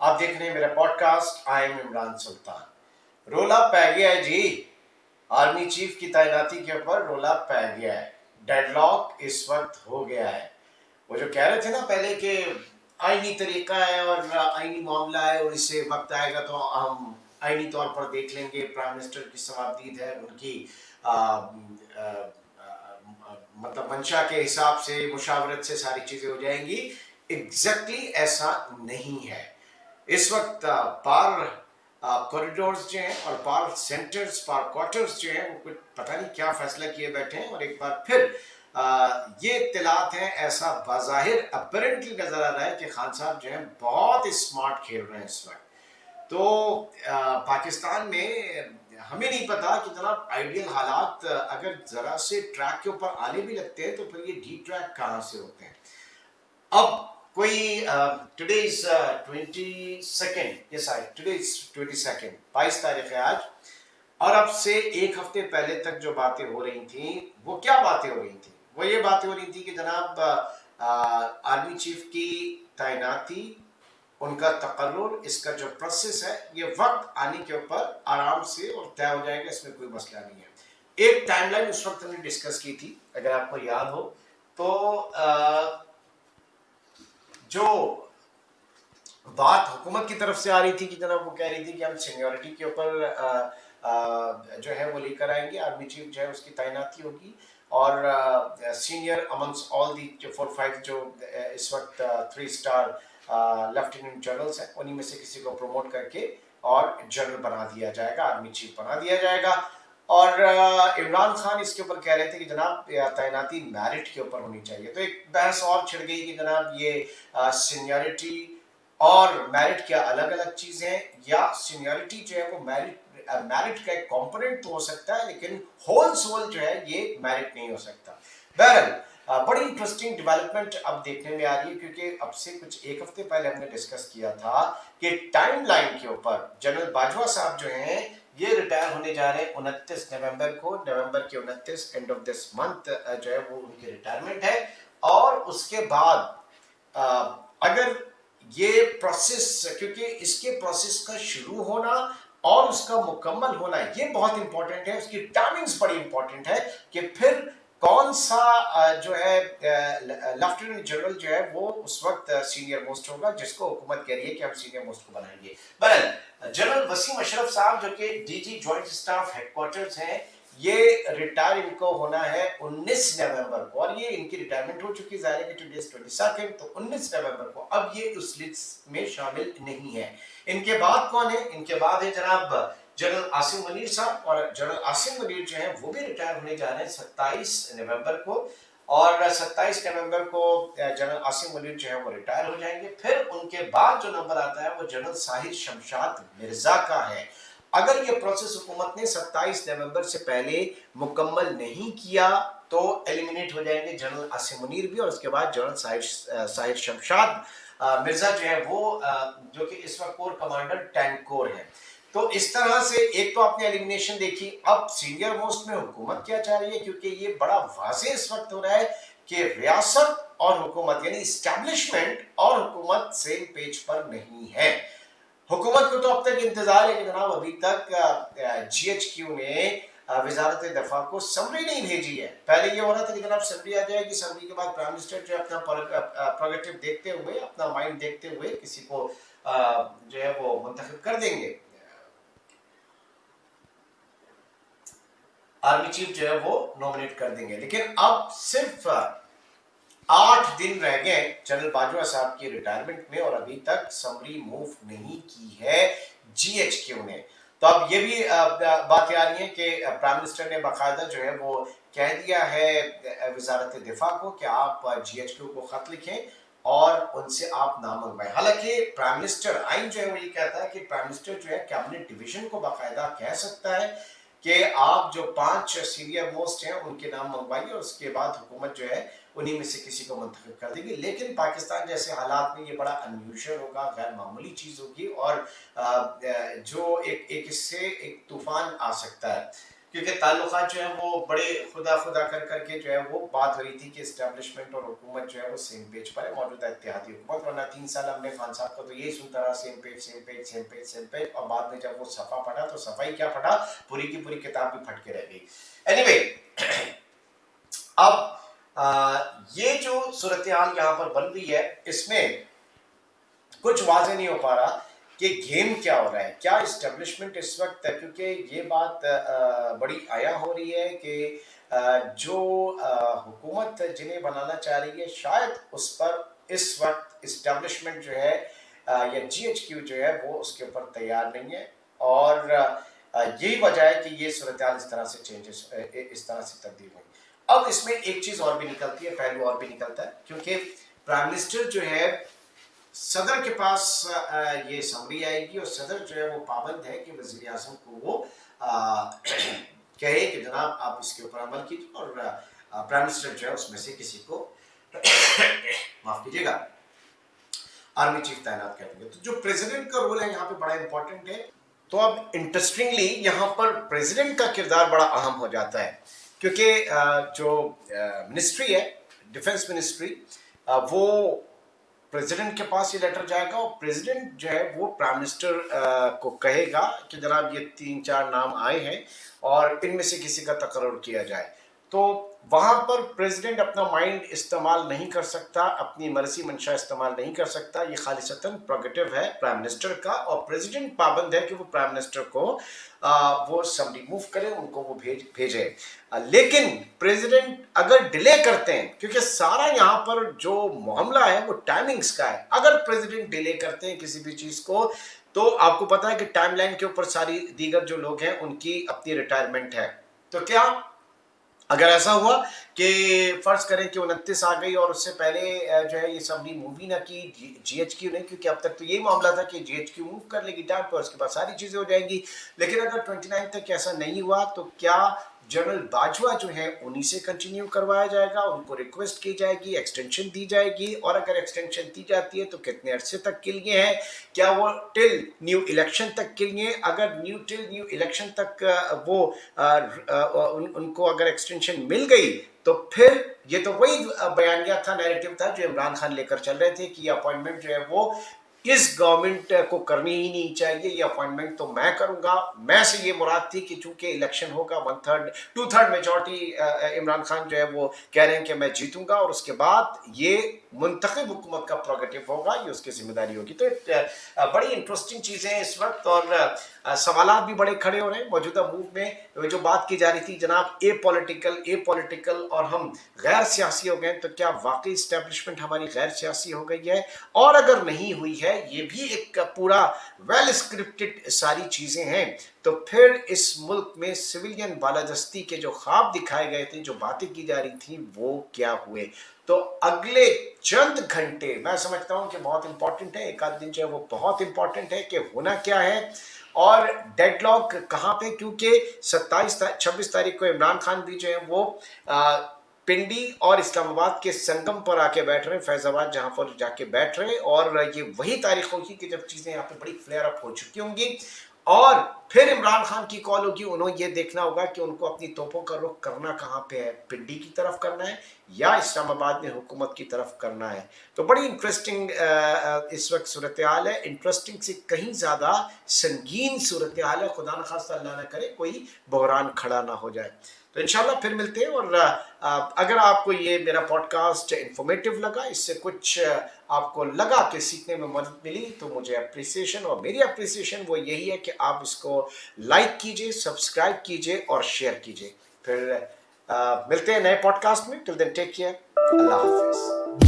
आप देख रहे हैं मेरा पॉडकास्ट। आई एम इमरान सुल्तान। रोला पै गया है जी। आर्मी चीफ की तैनाती के ऊपर रोला पै गया है। डेडलॉक इस वक्त हो गया है। वो जो कह रहे थे ना पहले कि आईनी तरीका है और आईनी मामला है और इससे वक्त आएगा तो हम आईनी तौर पर देख लेंगे। प्राइम मिनिस्टर की सवाबदीद है, उनकी आ, आ, मतलब मंशा के हिसाब से मुशावरत से सारी चीजें हो जाएंगी। एग्जैक्टली ऐसा नहीं है। इस वक्त पार कॉरिडोर्स जो हैं और पार सेंटर्स, पार क्वार्टर्स जो हैं, वो कुछ पता नहीं क्या फैसला किए बैठे हैं। और एक बार फिर ये इत्तलात हैं, ऐसा बाज़ाहिर अपरेंटली नजर आ रहा है कि खान साहब जो हैं बहुत स्मार्ट खेल रहे हैं इस वक्त। तो पाकिस्तान में हमें नहीं पता कि जनाब आइडियल हालात अगर जरा से ट्रैक के ऊपर आने भी लगते हैं तो फिर ये डी ट्रैक कहाँ से होते हैं। अब कोई today is 22nd, yes I today is 22nd, 22 तारीख है आज। और अब से एक हफ्ते पहले तक जो बातें हो रही थी वो क्या बातें हो रही थी? वो ये बातें हो रही थी कि जनाब आर्मी चीफ की तैनाती, उनका तकर्रुर, इसका जो प्रोसेस है ये वक्त आने के ऊपर आराम से और तय हो जाएगा, इसमें कोई मसला नहीं है। एक टाइमलाइन उस वक्त हमने डिस्कस की थी, अगर आपको याद हो तो जो बात हुकूमत की तरफ से आ रही थी कि जनाब वो कह रही थी कि हम सीनियरिटी के ऊपर जो है वो लेकर आएंगे, आर्मी चीफ जो है उसकी तैनाती होगी और सीनियर अमंग्स ऑल दी 4-5 जो इस वक्त 3 स्टार लेफ्टिनेंट जनरल्स हैं, उन्हीं में से किसी को प्रमोट करके और जनरल बना दिया जाएगा, आर्मी चीफ बना दिया जाएगा। और इमरान खान इसके ऊपर कह रहे थे कि जनाब तैनाती मेरिट के ऊपर होनी चाहिए। तो एक बहस और छिड़ गई कि जनाब ये सीनियरिटी और मेरिट क्या अलग अलग चीज़ें हैं, या सीनियरिटी जो है वो मेरिट का एक कंपोनेंट तो हो सकता है लेकिन होल सोल जो है ये मेरिट नहीं हो सकता। बहरहाल बड़ी इंटरेस्टिंग डेवलपमेंट अब देखने में आ रही है, क्योंकि अब से कुछ एक हफ्ते पहले हमने डिस्कस किया था कि टाइम लाइन के ऊपर जनरल बाजवा साहब जो हैं ये रिटायर होने जा रहे हैं 29 नवंबर को। नवंबर के 29 एंड ऑफ दिस मंथ जो है वो उनकी रिटायरमेंट है। और उसके बाद अगर ये प्रोसेस, क्योंकि इसके प्रोसेस का शुरू होना और उसका मुकम्मल होना ये बहुत इंपॉर्टेंट है, उसकी टाइमिंग्स बड़ी इंपॉर्टेंट है कि फिर कौन सा जो है लेफ्टिनेंट जनरल जो है वो उस वक्त सीनियर मोस्ट होगा, जिसको हुकूमत कह रही है कि हम सीनियर मोस्ट को बनाएंगे। बहरहाल जनरल वसीम अशरफ साहब जो कि डीजी जॉइंट स्टाफ हेडक्वार्टर्स हैं, ये रिटायर इनको होना है 19 नवंबर को, और ये इनकी रिटायरमेंट हो चुकी है, ज़ाहिर है कि टुडे इज 22nd, तो 19 नवंबर को अब ये उस लिस्ट में शामिल नहीं है। इनके बाद कौन है? इनके बाद है जनाब जनरल आसिम मुनीर साहब, और जनरल आसिम मुनीर जो है वो भी रिटायर होने जा रहे हैं 27 नवंबर को। और 27 नवंबर को जनरल आसिम मुनीर जो है वो रिटायर हो जाएंगे। फिर उनके बाद जो नंबर आता है वो जनरल साहिर शमशाद मिर्जा का है। अगर ये प्रोसेस हुकूमत ने 27 नवंबर से पहले मुकम्मल नहीं किया तो एलिमिनेट हो जाएंगे जनरल आसिम मुनीर भी, और उसके बाद जनरल साहिर शमशाद मिर्जा जो है वो जो कि इस वक्त कोर कमांडर टैंक कोर है। तो इस तरह से एक तो आपने एलिमिनेशन देखी। अब सीनियर मोस्ट में हुकूमत क्या चाह रही है, क्योंकि ये बड़ा वाज़ेह इस वक्त हो रहा है कि रियासत और हुकूमत यानी एस्टैब्लिशमेंट और हुकूमत सेम पेज पर नहीं है। हुकूमत को तो अब तक इंतजार है कि जनाब अभी तक GHQ ने वजारत दफा को समरी नहीं भेजी है। पहले ये हो रहा था कि जनाब समरी आ जाएगी, समरी के बाद प्राइम मिनिस्टर जो अपना प्रोगेटिव देखते हुए, अपना माइंड देखते हुए किसी को जो है वो मुंतखब कर देंगे, आर्मी चीफ जो है वो नॉमिनेट कर देंगे। लेकिन अब सिर्फ 8 दिन रह गए जनरल बाजवा साहब की रिटायरमेंट में और अभी तक समरी मूव नहीं की है GHQ ने। तो अब ये भी बात आ रही है कि प्राइम मिनिस्टर ने बाकायदा जो है वो कह दिया है वजारत दिफा को कि आप GHQ को खत लिखें और उनसे आप नाम मंगवाएं। हालांकि प्राइम मिनिस्टर आइन जो है वो ये कहता है कि प्राइम मिनिस्टर जो है कैबिनेट डिवीजन को बाकायदा कह सकता है कि आप जो 5 सीनियर मोस्ट हैं उनके नाम मंगवाइए, और उसके बाद हुकूमत जो है उन्हीं में से किसी को मुंतखब कर देगी। लेकिन पाकिस्तान जैसे हालात में ये बड़ा अनयूजुअल होगा, गैर मामूली चीज़ होगी, और जो एक इससे एक तूफान आ सकता है। کیونکہ تعلقات جو ہیں وہ بڑے خدا خدا کر کے جو ہے وہ بات ہو رہی تھی کہ اسٹیبلشمنٹ اور حکومت جو ہے وہ سیم پیج پر ہے، موجودہ اتحادی حکومت، ورنہ 3 سال ہم نے خان صاحب کو تو یہی سنتا رہا، same page same page same page same page, اور بعد میں جب وہ صفحہ پڑھا تو صفحہ ہی کیا پڑھا، پوری کی پوری کتاب بھی پھٹ کے رہ گئی۔ اینی اب یہ جو صورتحال یہاں پر بن رہی ہے، اس میں کچھ واضح نہیں ہو پا رہا کہ گیم کیا ہو رہا ہے، کیا اسٹیبلشمنٹ اس وقت، کیونکہ یہ بات بڑی عیاں ہو رہی ہے کہ جو حکومت جنہیں بنانا چاہ رہی ہے، شاید اس پر اس وقت اسٹیبلشمنٹ جو ہے یا جی ایچ کیو جو ہے وہ اس کے اوپر تیار نہیں ہے، اور یہی وجہ ہے کہ یہ صورتحال اس طرح سے چینجز، اس طرح سے تبدیل ہوئی۔ اب اس میں ایک چیز اور بھی نکلتی ہے، پہلو اور بھی نکلتا ہے، کیونکہ پرائم منسٹر جو ہے، صدر کے پاس یہ سمری آئے گی، اور صدر جو ہے وہ پابند ہے کہ وزیر اعظم کو وہ کہے کہ جناب آپ اس کے اوپر عمل کیجیے، اور پرائم منسٹر جو ہے اس میں سے کسی کو معاف کیجیے گا آرمی چیف تعینات کر دیں گے۔ تو جو پریزیڈنٹ کا رول ہے یہاں پہ بڑا امپورٹنٹ ہے۔ تو اب انٹرسٹنگلی یہاں پر پریزیڈنٹ کا کردار بڑا اہم ہو جاتا ہے، کیونکہ جو منسٹری ہے، ڈیفنس منسٹری، وہ پریزیڈنٹ کے پاس یہ لیٹر جائے گا، اور پریزیڈنٹ جو ہے وہ پرائم منسٹر کو کہے گا کہ جناب یہ 3-4 نام آئے ہیں اور ان میں سے کسی کا تقرر کیا جائے۔ تو وہاں پر پریزیڈنٹ اپنا مائنڈ استعمال نہیں کر سکتا، اپنی مرضی منشا استعمال نہیں کر سکتا، یہ خالصتاً پروگیٹو ہے پرائم منسٹر کا، اور پریزیڈنٹ پابند ہے کہ وہ پرائم منسٹر کو وہ سمری موو کرے، ان کو وہ بھیجے۔ لیکن پریزیڈنٹ اگر ڈیلے کرتے ہیں، کیونکہ سارا یہاں پر جو معاملہ ہے وہ ٹائمنگز کا ہے، اگر پریزیڈنٹ ڈیلے کرتے ہیں کسی بھی چیز کو، تو آپ کو پتا ہے کہ ٹائم لائن کے اوپر ساری دیگر جو لوگ ہیں ان کی اپنی ریٹائرمنٹ ہے۔ تو کیا اگر ایسا ہوا کہ فرض کریں کہ 29 آ گئی اور اس سے پہلے جو ہے یہ سمری مووی نہ کی، جی ایچ کیو نے، کیونکہ اب تک تو یہی معاملہ تھا کہ جی ایچ کیو موو کر لے گی ٹائم پر، اس کے بعد ساری چیزیں ہو جائیں گی، لیکن اگر 29 تک ایسا نہیں ہوا تو کیا جنرل باجوہ جو ہیں انہی سے کنٹینیو کروایا جائے گا، ان کو ریکویسٹ کی جائے گی، ایکسٹینشن دی جائے گی، اور اگر ایکسٹینشن دی جاتی ہے تو کتنے عرصے تک کے لیے ہے، کیا وہ ٹل نیو الیکشن تک کے لیے، اگر ٹل نیو الیکشن تک وہ ان کو اگر ایکسٹینشن مل گئی تو پھر یہ تو وہی بیانیہ تھا، نیریٹو تھا جو عمران خان لے کر چل رہے تھے کہ یہ اپوائنٹمنٹ جو ہے وہ اس گورنمنٹ کو کرنی ہی نہیں چاہیے، یہ اپوائنٹمنٹ تو میں کروں گا۔ میں سے یہ مراد تھی کہ چونکہ الیکشن ہوگا 2/3 میجورٹی عمران خان جو ہے وہ کہہ رہے ہیں کہ میں جیتوں گا، اور اس کے بعد یہ منتخب حکومت کا پروگیٹو ہوگا، یہ اس کی ذمہ داری ہوگی۔ تو بڑی انٹرسٹنگ چیزیں ہیں اس وقت، اور سوالات بھی بڑے کھڑے ہو رہے ہیں موجودہ موو میں۔ جو بات کی جا رہی تھی جناب اے پولیٹیکل اور ہم غیر سیاسی ہو گئے، تو کیا واقعی اسٹیبلشمنٹ ہماری غیر سیاسی ہو گئی ہے؟ اور اگر نہیں ہوئی ہے، یہ بھی ایک پورا ویل اسکرپٹڈ ساری چیزیں ہیں، تو پھر اس ملک میں سویلین بالادستی کے جو خواب دکھائے گئے تھے، جو باتیں کی جا رہی تھیں، وہ کیا ہوئے؟ تو اگلے چند گھنٹے میں سمجھتا ہوں کہ بہت امپورٹنٹ ہے، ایک آدھ دن جو ہے وہ بہت امپورٹنٹ ہے کہ ہونا کیا ہے، اور ڈیڈ لاک کہاں پہ، کیونکہ 26 تاریخ کو عمران خان بھی جو ہے وہ پنڈی اور اسلام آباد کے سنگم پر آ کے بیٹھ رہے ہیں، فیض آباد جہاں پر جا کے بیٹھ رہے ہیں، اور یہ وہی تاریخ ہوگی کہ جب چیزیں یہاں پہ بڑی فلیئر اپ ہو چکی ہوں گی، اور پھر عمران خان کی کال ہوگی، انہوں یہ دیکھنا ہوگا کہ ان کو اپنی توپوں کا رخ کرنا کہاں پہ ہے، پنڈی کی طرف کرنا ہے یا اسلام آباد میں حکومت کی طرف کرنا ہے۔ تو بڑی انٹرسٹنگ اس وقت صورتحال ہے، انٹرسٹنگ سے کہیں زیادہ سنگین صورتحال ہے، خدا نخواستہ اللہ نہ کرے کوئی بحران کھڑا نہ ہو جائے۔ تو انشاءاللہ پھر ملتے ہیں، اور اگر آپ کو یہ میرا پوڈ کاسٹ انفارمیٹیو لگا، اس سے کچھ آپ کو لگا کہ سیکھنے میں مدد ملی، تو مجھے اپریسیشن، اور میری اپریسیشن وہ یہی ہے کہ آپ اس کو لائک کیجئے، سبسکرائب کیجئے اور شیئر کیجئے۔ پھر ملتے ہیں نئے پوڈ کاسٹ میں، ٹل دین ٹیک کیئر، اللہ حافظ۔